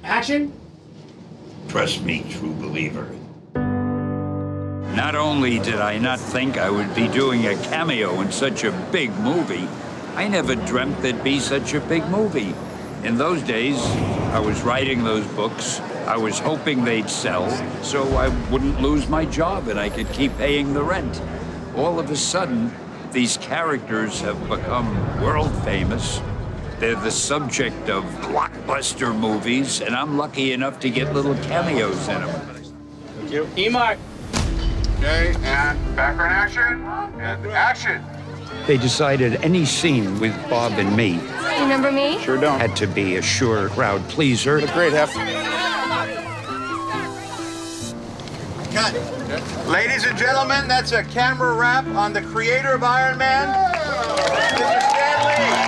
Action! Trust me, true believer. Not only did I not think I would be doing a cameo in such a big movie, I never dreamt there'd be such a big movie. In those days, I was writing those books. I was hoping they'd sell, so I wouldn't lose my job and I could keep paying the rent. All of a sudden, these characters have become world famous. They're the subject of blockbuster movies, and I'm lucky enough to get little cameos in them. Thank you. E-Mark. Okay, and background action, and action. They decided any scene with Bob and me Remember me? Sure don't. had to be a sure crowd pleaser. Look great, Hef. Cut. Ladies and gentlemen, that's a camera wrap on the creator of Iron Man, Mr. Stan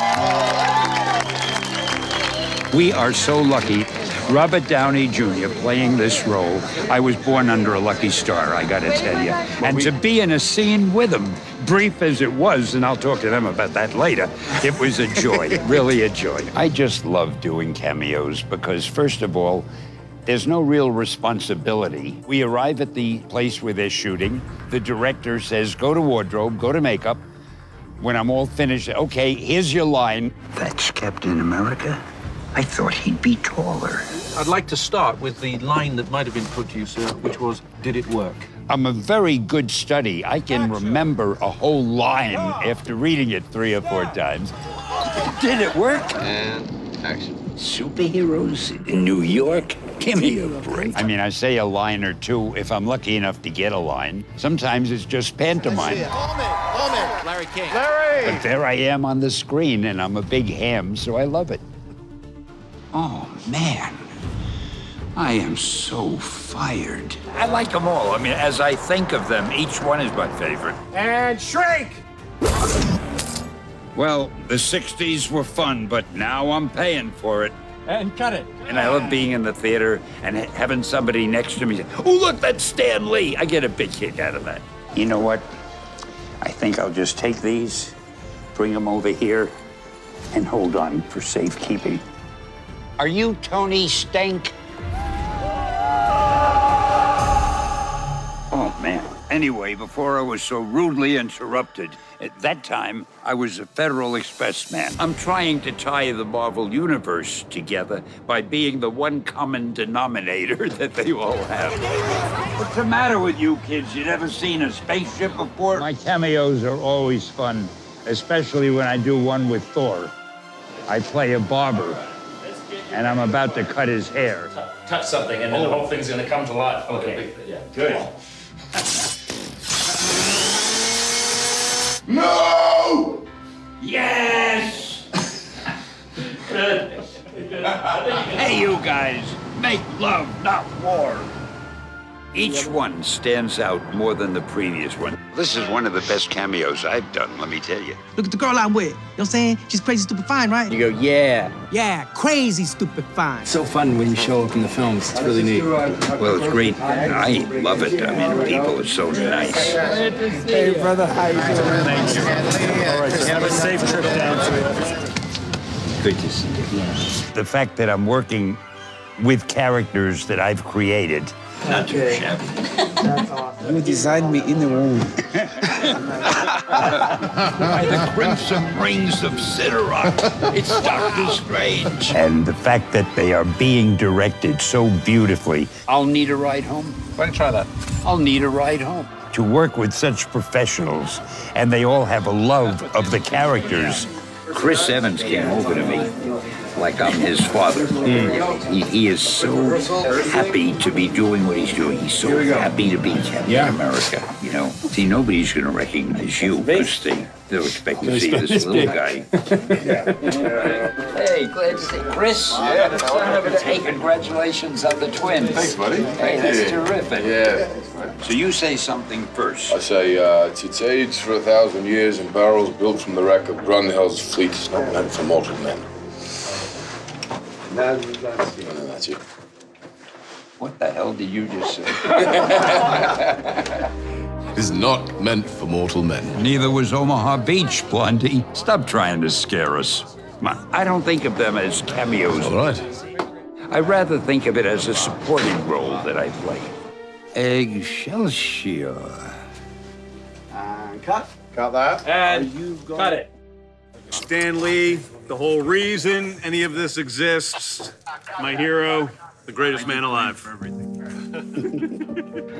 Lee. We are so lucky. Robert Downey Jr. playing this role. I was born under a lucky star, I gotta tell you. And to be in a scene with him, brief as it was, and I'll talk to them about that later, it was a joy, really a joy. I just love doing cameos because, first of all, there's no real responsibility. We arrive at the place where they're shooting. The director says, go to wardrobe, go to makeup. When I'm all finished, okay, here's your line. That's Captain America? I thought he'd be taller. I'd like to start with the line that might have been put to you, sir, which was, did it work? I'm a very good study. I can remember a whole line after reading it 3 or 4 times. Did it work? And action. Superheroes in New York? Give me a break. I mean, I say a line or two if I'm lucky enough to get a line. Sometimes it's just pantomime. Larry King. Larry! But there I am on the screen, and I'm a big ham, so I love it. Oh, man. I am so fired. I like them all. I mean, as I think of them, each one is my favorite. And shrink! Well, the 60s were fun, but now I'm paying for it. And cut it. And I love being in the theater and having somebody next to me say, oh, look, that's Stan Lee. I get a big kick out of that. You know what? I think I'll just take these, bring them over here, and hold on for safekeeping. Are you Tony Stank? Oh, man. Anyway, before I was so rudely interrupted, at that time, I was a Federal Express man. I'm trying to tie the Marvel Universe together by being the one common denominator that they all have. What's the matter with you kids? You never seen a spaceship before? My cameos are always fun, especially when I do one with Thor. I play a barber, and I'm about to cut his hair. Touch something, and then the whole thing's gonna come to life. Okay, yeah, good. No! Yes! Hey, you guys, make love, not war. Each one stands out more than the previous one. This is one of the best cameos I've done, let me tell you. Look at the girl I'm with. You know what I'm saying? She's crazy, stupid, fine, right? You go, yeah. Yeah, crazy, stupid, fine. It's so fun when you show up in the films. It's really neat. Well, it's great. I love it. I mean, people are so nice. Hey, brother, how you doing? Thank you. All right, just have a safe trip down to it. Good to see you. The fact that I'm working with characters that I've created. Not too shabby. That's awesome. You designed me in the womb. By the crimson rings of Featurette, it's Doctor Strange. And the fact that they are being directed so beautifully. I'll need a ride home. Why don't you try that? I'll need a ride home. To work with such professionals, and they all have a love of the characters. Chris Evans came over to me like I'm his father. He is so happy to be doing what he's doing. He's so happy to be Captain America, you know. See, nobody's going to recognize you because they'll expect to see this little guy. Hey, glad to see Chris. Hey, congratulations on the twins. Thanks, buddy. Hey, that's terrific. Yeah. So you say something first. I say, it's aged for 1,000 years in barrels built from the wreck of Grunhild's fleet. It's not meant for mortal men. And that's it. What the hell did you just say? It is not meant for mortal men. Neither was Omaha Beach, Blondie. Stop trying to scare us. Come on, I don't think of them as cameos. All right. I rather think of it as a supporting role that I play. Excelsior. And cut. Cut that. And cut it. Stan Lee, the whole reason any of this exists. My hero, the greatest man alive. For everything.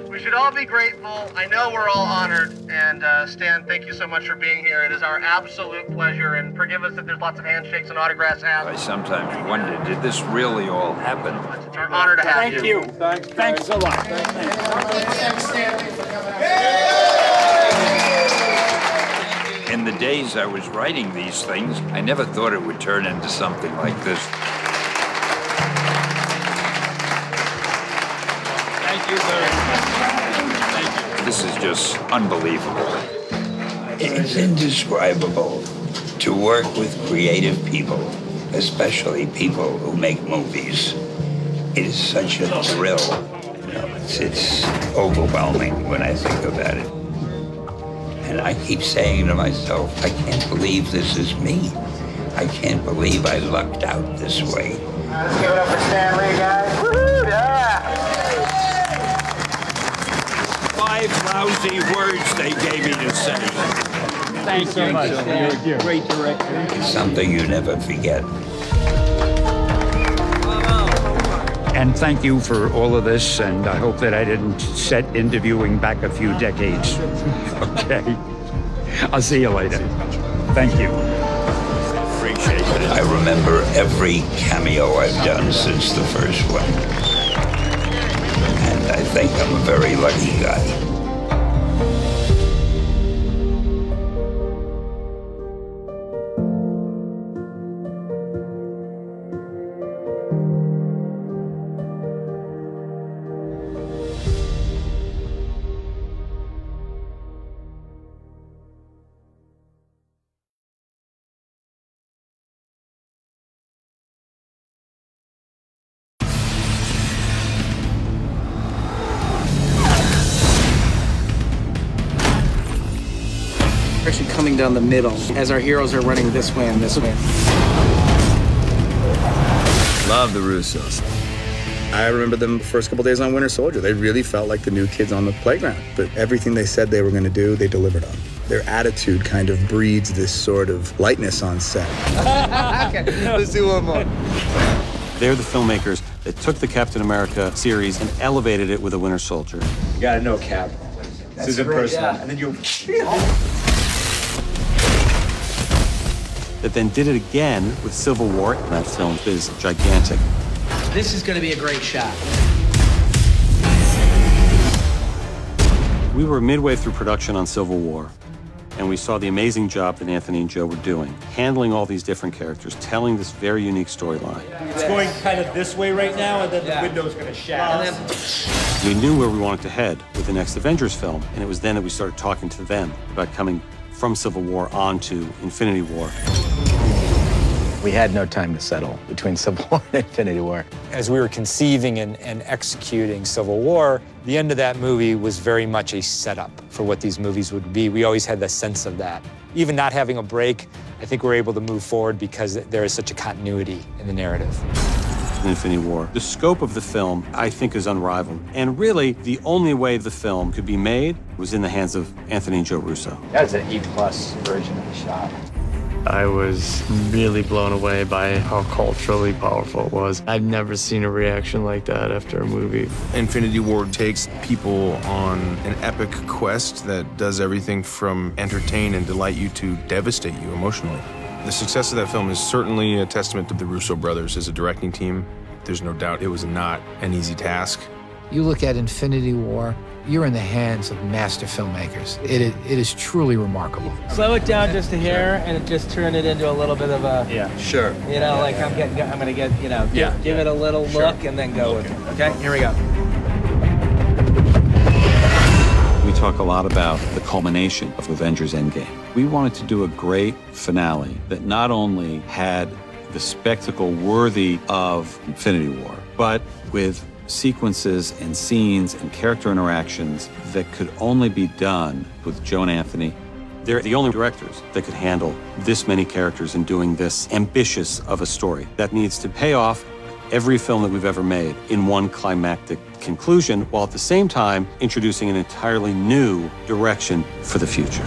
We should all be grateful. I know we're all honored. And Stan, thank you so much for being here. It is our absolute pleasure. And forgive us if there's lots of handshakes and autographs. I sometimes wonder, did this really all happen? It's our honor to have you. Thank you. Thanks a lot. In the days I was writing these things, I never thought it would turn into something like this. Thank you very much. Thank you. This is just unbelievable. It's indescribable to work with creative people, especially people who make movies. It is such a thrill. It's overwhelming when I think about it. And I keep saying to myself, I can't believe this is me. I can't believe I lucked out this way. Let's give it up for Stan Lee, guys. Woo-hoo, yeah! 5 lousy words they gave me to say. Thank you so much. You're a great director. It's something you never forget. And thank you for all of this, and I hope that I didn't set interviewing back a few decades. Okay. I'll see you later. Thank you. Appreciate it. I remember every cameo I've done since the first one. And I think I'm a very lucky guy. Actually coming down the middle as our heroes are running this way and this way. Love the Russos. I remember them the first couple days on Winter Soldier. They really felt like the new kids on the playground. But everything they said they were going to do, they delivered on. Their attitude kind of breeds this sort of lightness on set. Okay, let's do one more. They're the filmmakers that took the Captain America series and elevated it with a Winter Soldier. You gotta know Cap. This is personal. Yeah. And then you... That then did it again with Civil War. That film is gigantic. This is going to be a great shot. We were midway through production on Civil War, and we saw the amazing job that Anthony and Joe were doing, handling all these different characters, telling this very unique storyline. It's going kind of this way right now, and then the window's going to shatter. We knew where we wanted to head with the next Avengers film, and it was then that we started talking to them about coming from Civil War on to Infinity War. We had no time to settle between Civil War and Infinity War. As we were conceiving and executing Civil War, the end of that movie was very much a setup for what these movies would be. We always had the sense of that. Even not having a break, I think we're able to move forward because there is such a continuity in the narrative. Infinity War. The scope of the film, I think, is unrivaled. And really, the only way the film could be made was in the hands of Anthony and Joe Russo. That's an E+ version of the shot. I was really blown away by how culturally powerful it was. I've never seen a reaction like that after a movie. Infinity War takes people on an epic quest that does everything from entertain and delight you to devastate you emotionally. The success of that film is certainly a testament to the Russo brothers as a directing team. There's no doubt it was not an easy task. You look at Infinity War, you're in the hands of master filmmakers. It is truly remarkable. Slow it down just a hair and just turn it into a little bit of a... Yeah, sure. You know, like I'm gonna get, you know, give it a little look and then go with it. Okay, here we go. We talk a lot about the culmination of Avengers Endgame. We wanted to do a great finale that not only had the spectacle worthy of Infinity War, but with sequences and scenes and character interactions that could only be done with Joe and Anthony. They're the only directors that could handle this many characters and doing this ambitious of a story that needs to pay off every film that we've ever made in one climactic conclusion, while at the same time introducing an entirely new direction for the future.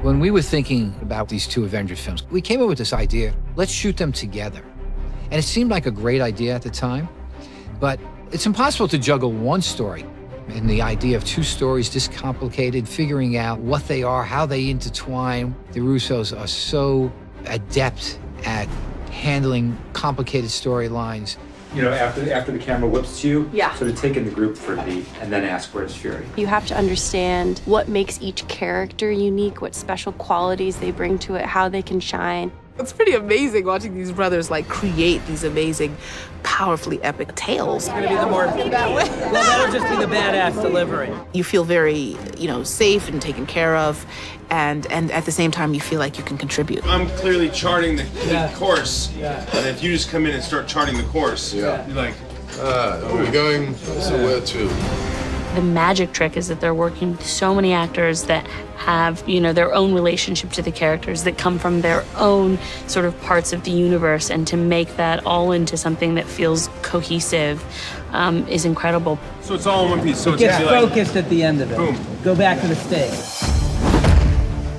When we were thinking about these two Avengers films, we came up with this idea, let's shoot them together. And it seemed like a great idea at the time, but it's impossible to juggle one story. And the idea of two stories this complicated, figuring out what they are, how they intertwine. The Russos are so adept at handling complicated storylines. You know, after the camera whips you, Yeah. sort of take in the group for a beat and then ask where's Fury. You have to understand what makes each character unique, what special qualities they bring to it, how they can shine. It's pretty amazing watching these brothers like create these amazing, powerfully epic tales. It's gonna be the more that way. Well, that'll just be the badass delivery. You feel very, safe and taken care of, and at the same time you feel like you can contribute. I'm clearly charting the course, and if you just come in and start charting the course, you're like, we're going, so where to? The magic trick is that they're working with so many actors that have, their own relationship to the characters, that come from their own sort of parts of the universe, and to make that all into something that feels cohesive is incredible. So it's all in one piece. So It gets focused at the end of it. Boom. Go back to the stage.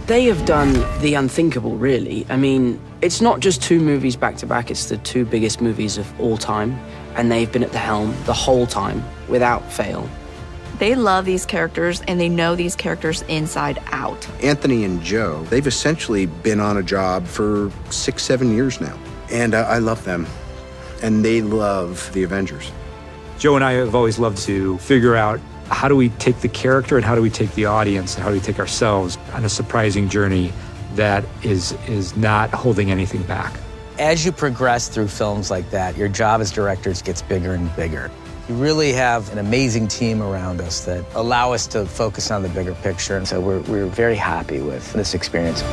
They have done the unthinkable, really. I mean, it's not just two movies back to back, it's the two biggest movies of all time, and they've been at the helm the whole time, without fail. They love these characters, and they know these characters inside out. Anthony and Joe, they've essentially been on a job for 6-7 years now. And I love them, and they love the Avengers. Joe and I have always loved to figure out how do we take the character and how do we take the audience and how do we take ourselves on a surprising journey that is not holding anything back. As you progress through films like that, your job as directors gets bigger and bigger. We really have an amazing team around us that allow us to focus on the bigger picture, and so we're very happy with this experience.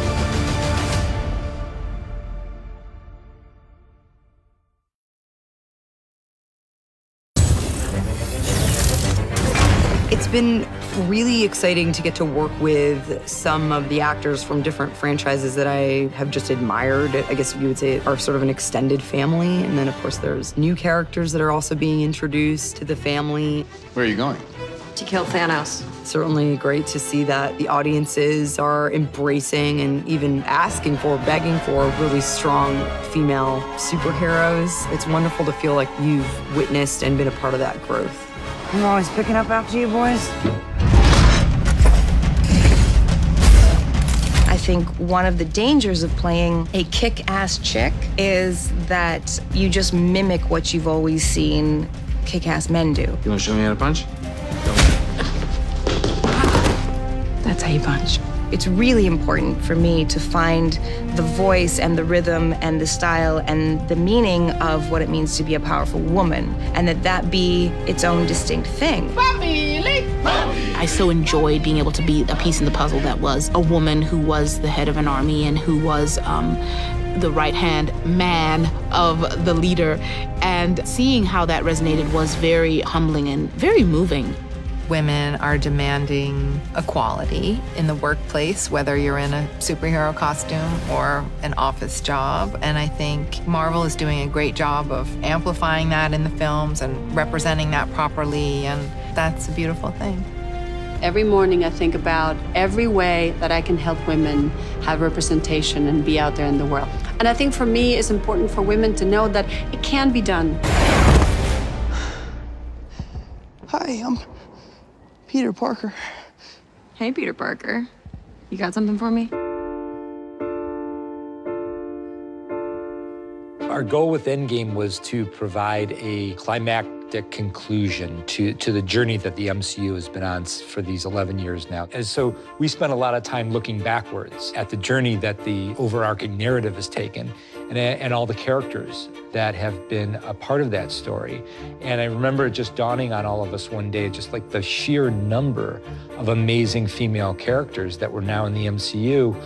It's been really exciting to get to work with some of the actors from different franchises that I have just admired. I guess you would say are sort of an extended family. And then, of course, there's new characters that are also being introduced to the family. Where are you going? To kill Thanos. Certainly great to see that the audiences are embracing and even asking for, begging for really strong female superheroes. It's wonderful to feel like you've witnessed and been a part of that growth. I'm always picking up after you boys. I think one of the dangers of playing a kick-ass chick is that you just mimic what you've always seen kick-ass men do. You want to show me how to punch? That's how you punch. It's really important for me to find the voice and the rhythm and the style and the meaning of what it means to be a powerful woman, and that be its own distinct thing. I so enjoyed being able to be a piece in the puzzle that was a woman who was the head of an army and who was the right-hand man of the leader. And seeing how that resonated was very humbling and very moving. Women are demanding equality in the workplace, whether you're in a superhero costume or an office job. And I think Marvel is doing a great job of amplifying that in the films and representing that properly, and that's a beautiful thing. Every morning I think about every way that I can help women have representation and be out there in the world. And I think for me, it's important for women to know that it can be done. Hi, I'm Peter Parker. Hey, Peter Parker. You got something for me? Our goal with Endgame was to provide a climactic conclusion to the journey that the MCU has been on for these 11 years now. And so we spent a lot of time looking backwards at the journey that the overarching narrative has taken and all the characters that have been a part of that story. And I remember it just dawning on all of us one day, just like the sheer number of amazing female characters that were now in the MCU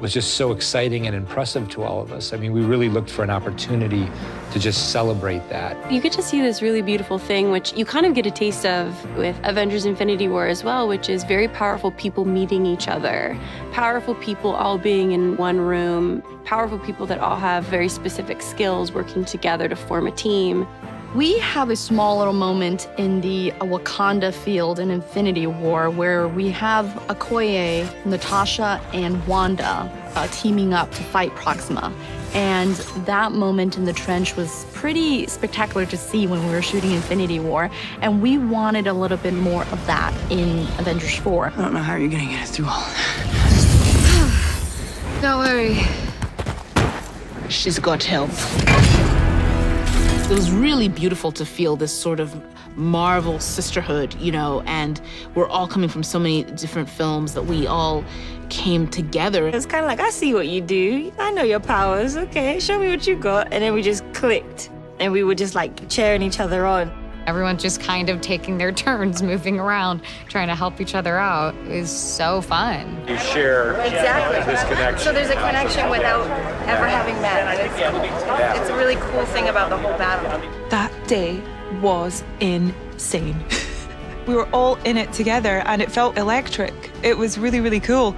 was just so exciting and impressive to all of us. I mean, we really looked for an opportunity to just celebrate that. You get to see this really beautiful thing, which you kind of get a taste of with Avengers Infinity War as well, which is very powerful people meeting each other, powerful people all being in one room, powerful people that all have very specific skills working together to form a team. We have a small little moment in the Wakanda field in Infinity War where we have Okoye, Natasha, and Wanda teaming up to fight Proxima. And that moment in the trench was pretty spectacular to see when we were shooting Infinity War. And we wanted a little bit more of that in Avengers 4. I don't know how you're gonna get us through all of that. Don't worry. She's got help. It was really beautiful to feel this sort of Marvel sisterhood, you know, and we're all coming from so many different films that we all came together. It's kind of like, I see what you do. I know your powers. Okay, show me what you got. And then we just clicked, and we were just like cheering each other on. Everyone's just kind of taking their turns, moving around, trying to help each other out. It was so fun. You share this connection. So there's a connection without ever having met. And it's a really cool thing about the whole battle. That day was insane. We were all in it together and it felt electric. It was really, really cool.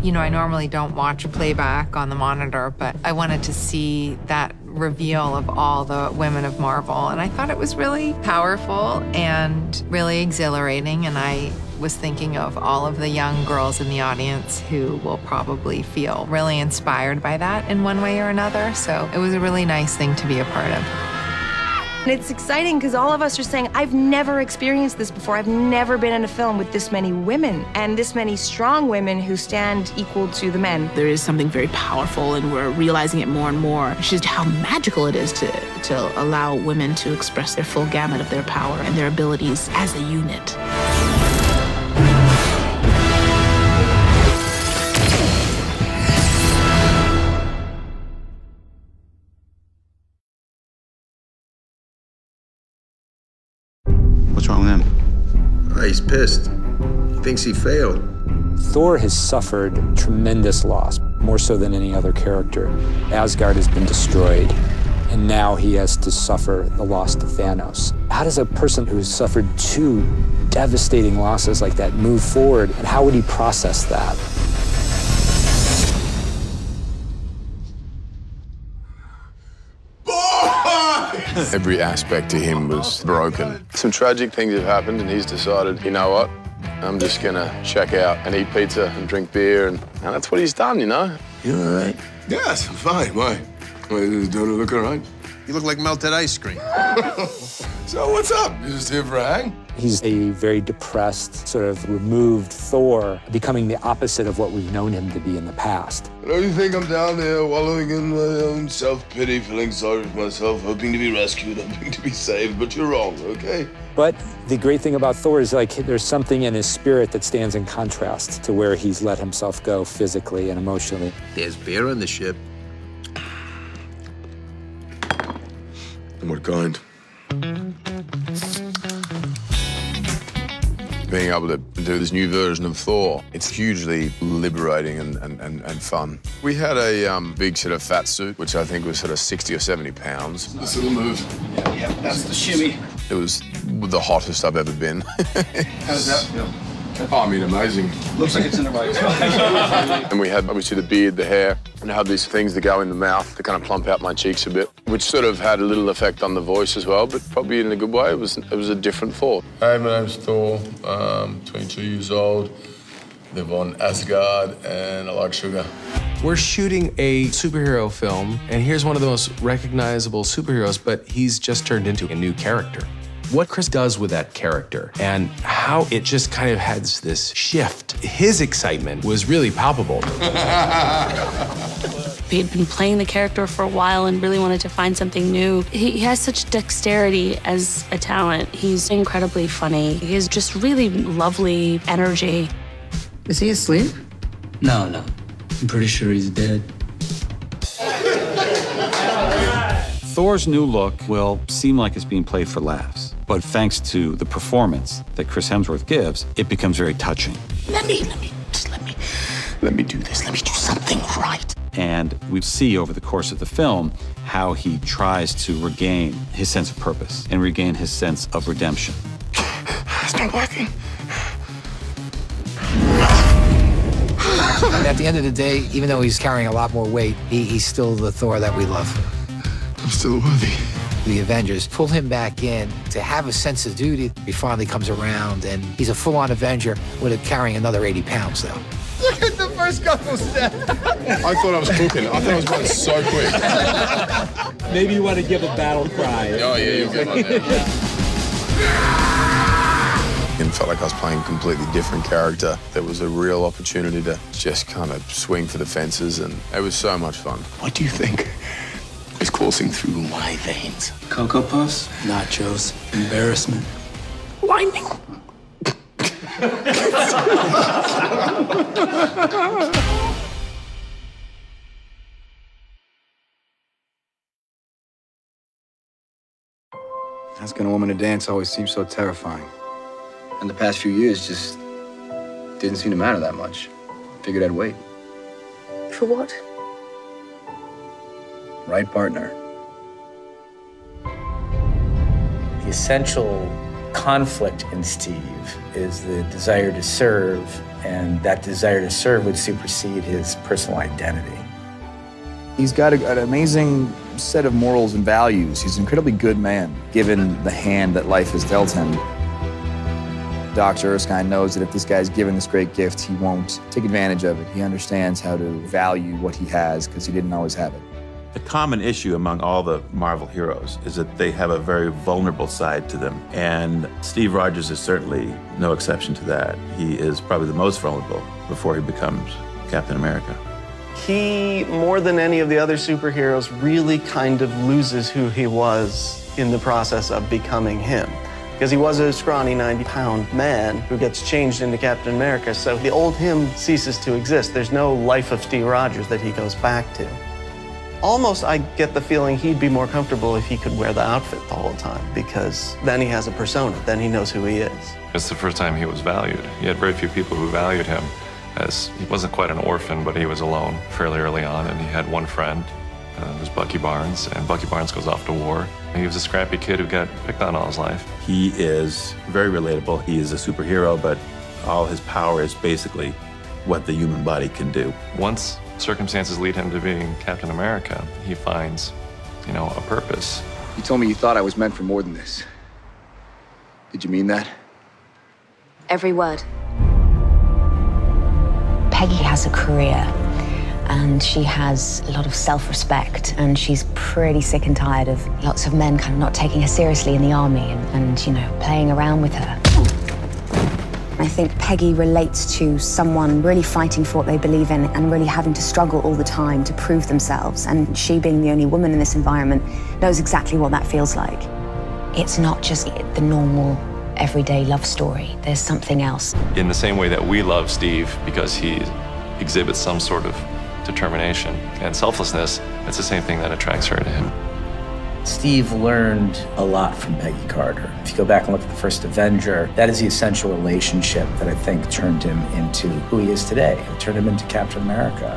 You know, I normally don't watch playback on the monitor, but I wanted to see that reveal of all the women of Marvel, and I thought it was really powerful and really exhilarating, and I was thinking of all of the young girls in the audience who will probably feel really inspired by that in one way or another, so it was a really nice thing to be a part of. And it's exciting because all of us are saying, I've never experienced this before. I've never been in a film with this many women and this many strong women who stand equal to the men. There is something very powerful, and we're realizing it more and more. It's just how magical it is to allow women to express their full gamut of their power and their abilities as a unit. What's wrong with him? He's pissed. He thinks he failed. Thor has suffered tremendous loss, more so than any other character. Asgard has been destroyed, and now he has to suffer the loss to Thanos. How does a person who's suffered two devastating losses like that move forward, and how would he process that? Every aspect to him was broken. Some tragic things have happened, and he's decided, you know what? I'm just gonna check out and eat pizza and drink beer, and that's what he's done, you know? You all right? Yes, I'm fine. Why? Don't I look all right? You look like melted ice cream. So what's up? You just here for a hang? He's a very depressed, sort of removed Thor, becoming the opposite of what we've known him to be in the past. Don't you think I'm down there wallowing in my own self-pity, feeling sorry for myself, hoping to be rescued, hoping to be saved, but you're wrong, okay? But the great thing about Thor is, like, there's something in his spirit that stands in contrast to where he's let himself go physically and emotionally. There's beer on the ship. And what kind? Being able to do this new version of Thor, it's hugely liberating and fun. We had a big sort of fat suit, which I think was sort of 60 or 70 pounds. This little move. Yeah, that's the shimmy. It was the hottest I've ever been. How does that feel? Oh, I mean, amazing. Looks like it's in the right And we had, obviously, the beard, the hair, and I had these things that go in the mouth to kind of plump out my cheeks a bit, which sort of had a little effect on the voice as well, but probably in a good way. It was a different Thor. Hi, my name's Thor. I'm 22 years old. Live on Asgard, and I like sugar. We're shooting a superhero film, and here's one of the most recognizable superheroes, but he's just turned into a new character. What Chris does with that character and how it just kind of has this shift. His excitement was really palpable. He had been playing the character for a while and really wanted to find something new. He has such dexterity as a talent. He's incredibly funny. He has just really lovely energy. Is he asleep? No. I'm pretty sure he's dead. Thor's new look will seem like it's being played for laughs. But thanks to the performance that Chris Hemsworth gives, it becomes very touching. Let me do this. Let me do something right. And we see over the course of the film how he tries to regain his sense of purpose and regain his sense of redemption. It's not working. And at the end of the day, even though he's carrying a lot more weight, he's still the Thor that we love. I'm still worthy. The Avengers pull him back in to have a sense of duty. He finally comes around, and he's a full-on Avenger with carrying another 80 pounds, though. Look at the first couple steps. I thought I was cooking. I thought I was running so quick. Maybe you want to give a battle cry. Oh, yeah, you'll get one there. It felt like I was playing a completely different character. There was a real opportunity to just kind of swing for the fences, and it was so much fun. What do you think is coursing through my veins? Cocoa Puffs, nachos, embarrassment. Lightning. Asking a woman to dance always seems so terrifying. And the past few years just didn't seem to matter that much. Figured I'd wait. For what? Right partner. The essential conflict in Steve is the desire to serve, and that desire to serve would supersede his personal identity. He's got an amazing set of morals and values. He's an incredibly good man, given the hand that life has dealt him. Dr. Erskine knows that if this guy's given this great gift, he won't take advantage of it. He understands how to value what he has because he didn't always have it. The common issue among all the Marvel heroes is that they have a very vulnerable side to them. And Steve Rogers is certainly no exception to that. He is probably the most vulnerable before he becomes Captain America. He, more than any of the other superheroes, really kind of loses who he was in the process of becoming him. Because he was a scrawny 90-pound man who gets changed into Captain America, so the old him ceases to exist. There's no life of Steve Rogers that he goes back to. Almost, I get the feeling he'd be more comfortable if he could wear the outfit the whole time, because then he has a persona, then he knows who he is. It's the first time he was valued. He had very few people who valued him, as he wasn't quite an orphan, but he was alone fairly early on, and he had one friend. It was Bucky Barnes, and Bucky Barnes goes off to war. He was a scrappy kid who got picked on all his life. He is very relatable. He is a superhero, but all his power is basically what the human body can do. Once circumstances lead him to being Captain America, he finds, a purpose. You told me you thought I was meant for more than this. Did you mean that? Every word. Peggy has a career, and she has a lot of self-respect, and she's pretty sick and tired of lots of men kind of not taking her seriously in the army and playing around with her. I think Peggy relates to someone really fighting for what they believe in and really having to struggle all the time to prove themselves, and she, being the only woman in this environment, knows exactly what that feels like. It's not just the normal, everyday love story. There's something else. In the same way that we love Steve because he exhibits some sort of determination and selflessness, it's the same thing that attracts her to him. Steve learned a lot from Peggy Carter. If you go back and look at the first Avenger, that is the essential relationship that I think turned him into who he is today. It turned him into Captain America.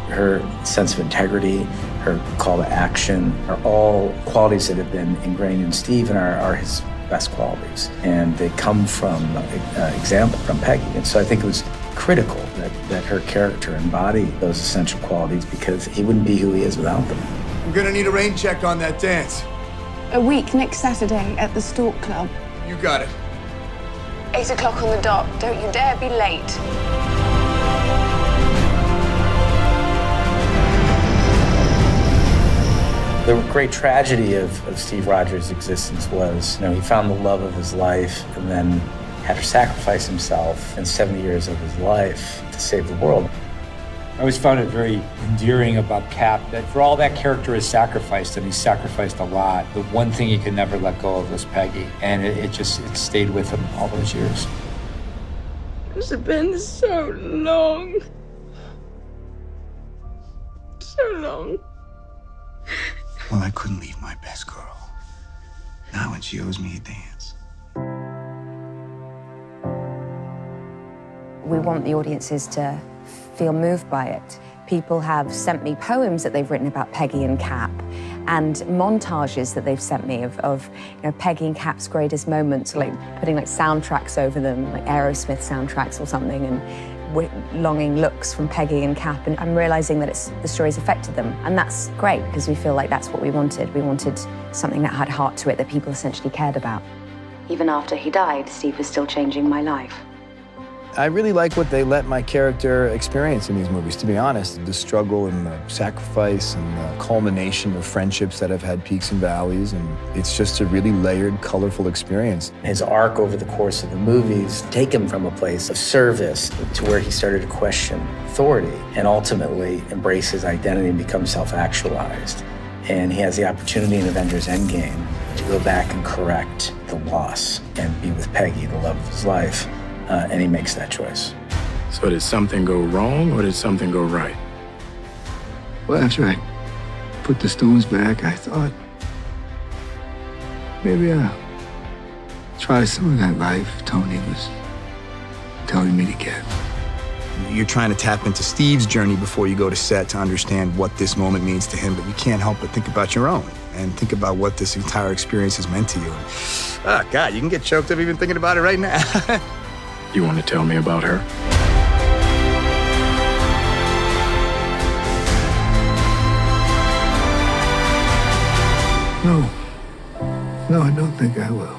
Her sense of integrity, her call to action are all qualities that have been ingrained in Steve and are his best qualities. And they come from example from Peggy. And so I think it was critical that her character embodied those essential qualities, because he wouldn't be who he is without them. I'm gonna need a rain check on that dance. A week next Saturday at the Stork Club. You got it. 8 o'clock on the dot. Don't you dare be late. The great tragedy of Steve Rogers' existence was, he found the love of his life and then had to sacrifice himself in 70 years of his life to save the world. I always found it very endearing about Cap that for all that character has sacrificed, and he's sacrificed a lot, the one thing he could never let go of was Peggy. And it stayed with him all those years. It's been so long. So long. Well, I couldn't leave my best girl. Not when she owes me a dance. We want the audiences to feel moved by it. People have sent me poems that they've written about Peggy and Cap, and montages that they've sent me of Peggy and Cap's greatest moments, like putting like soundtracks over them, like Aerosmith soundtracks or something, and longing looks from Peggy and Cap. And I'm realizing that the story's affected them, and that's great because we feel like that's what we wanted. We wanted something that had heart to it, that people essentially cared about. Even after he died, Steve was still changing my life. I really like what they let my character experience in these movies, to be honest. The struggle and the sacrifice and the culmination of friendships that have had peaks and valleys, and it's just a really layered, colorful experience. His arc over the course of the movies take him from a place of service to where he started to question authority and ultimately embrace his identity and become self-actualized. And he has the opportunity in Avengers Endgame to go back and correct the loss and be with Peggy, the love of his life. And he makes that choice. So did something go wrong or did something go right? Well, after I put the stones back, I thought maybe I'll try some of that life Tony was telling me to get. You're trying to tap into Steve's journey before you go to set to understand what this moment means to him, but you can't help but think about your own and think about what this entire experience has meant to you. Oh, God, you can get choked up even thinking about it right now. You want to tell me about her? No, I don't think I will.